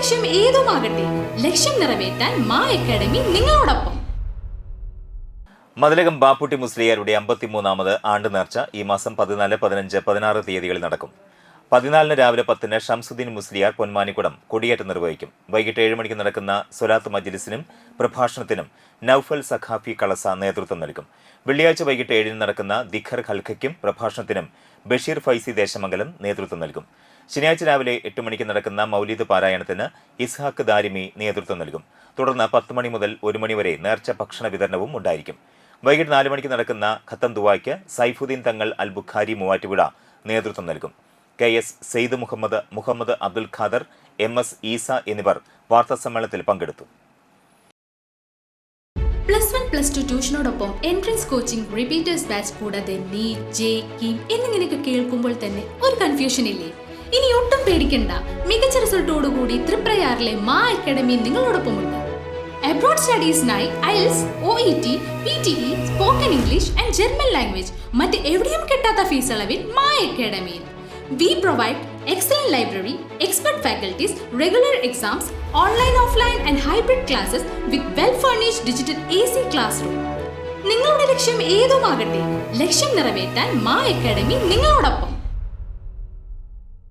ലക്ഷ്യം ഏതുമാകട്ടെ, ലക്ഷ്യം നിറവേറ്റാൻ മാ അക്കാഡമി നിങ്ങളോടൊപ്പം. മതിലകം ബാപ്പുട്ടി മുസ്ലിയാരുടെ 53ാമത് ആണ്ട് നേർച്ച ഈ മാസം 14, 15, 16 തീയതികളിൽ നടക്കും. 14 രാവിലെ 10 ഷംസുദ്ദീൻ മുസ്ലിയാർ പൊന്മാനിക്കുടം കൊടിയേറ്റ് നിർവഹിക്കും. വൈകിട്ട് 7 മണിക്ക് നടക്കുന്ന സ്വലാത്ത് മജ്ലിസിനും പ്രഭാഷണത്തിനും നൌഫൽ സഖാഫി കളസ നേതൃത്വം നൽകും. വെള്ളിയാഴ്ച വൈകിട്ട് 7 നടക്കുന്ന ദിഖർ ഹൽക്കയ്ക്കും പ്രഭാഷണത്തിനും ബഷീർ ഫൈസി ദേശമംഗലം നേതൃത്വം നൽകും. ശനിയാഴ്ച രാവിലെ 8 മണിക്ക് നടക്കുന്ന മൗലിദ് പാരായണത്തിന് ഇസ്ഹാഖ് ദാരിമി നേതൃത്വം നൽകും. തുടർന്ന് 10 മണി മുതൽ 1 മണി വരെ നേർച്ച ഭക്ഷണ വിതരണവും ഉണ്ടായിരിക്കും. വൈകിട്ട് 4 മണിക്ക് നടക്കുന്ന ഖത്തം ദുആയ്ക്ക് സൈഫുദ്ദീൻ തങ്ങൾ അൽ ബുഖാരി മൂവാറ്റുപുഴ നേതൃത്വം നൽകും. KS സെയ്ദ് മുഹമ്മദ് അബ്ദുൽ ഖാദർ, MS ഈസ എന്നിവർ വാർത്താസമ്മേളനത്തിൽ പങ്കെടുത്തു. +1, +2 ട്യൂഷനോടൊപ്പം എൻട്രൻസ് കോച്ചിംഗ്, റിപ്പീറ്റേഴ്സ് ബാച്ച് കൂടാതെ നീറ്റ്, JEE എന്നിങ്ങനെയൊക്കെ കേൾക്കുമ്പോൾ തന്നെ ഒരു കൺഫ്യൂഷൻ ഇല്ലേ? ഇനി ഒട്ടും പേടിക്കണ്ട. മികച്ച റിസൾട്ടോടുകൂടി തൃപ്രയാറിലെ മാ അക്കാഡമി നിങ്ങളോടൊപ്പമുണ്ട്. അബ്രോഡ് സ്റ്റഡീസിനായി IELTS, OET, PTE, spoken English and German language മറ്റ് എവിടെയും കിട്ടാത്ത ഫീസ് അളവിൽ മാ അക്കാഡമിയിൽ. We provide excellent library, expert faculties, regular exams, online, offline and hybrid classes with well-furnished digital AC classroom. നിങ്ങളുടെ ലക്ഷ്യം ഏതുമാകട്ടെ, ലക്ഷ്യം നിറവേറ്റാൻ മാ അക്കാഡമി നിങ്ങളോടൊപ്പം.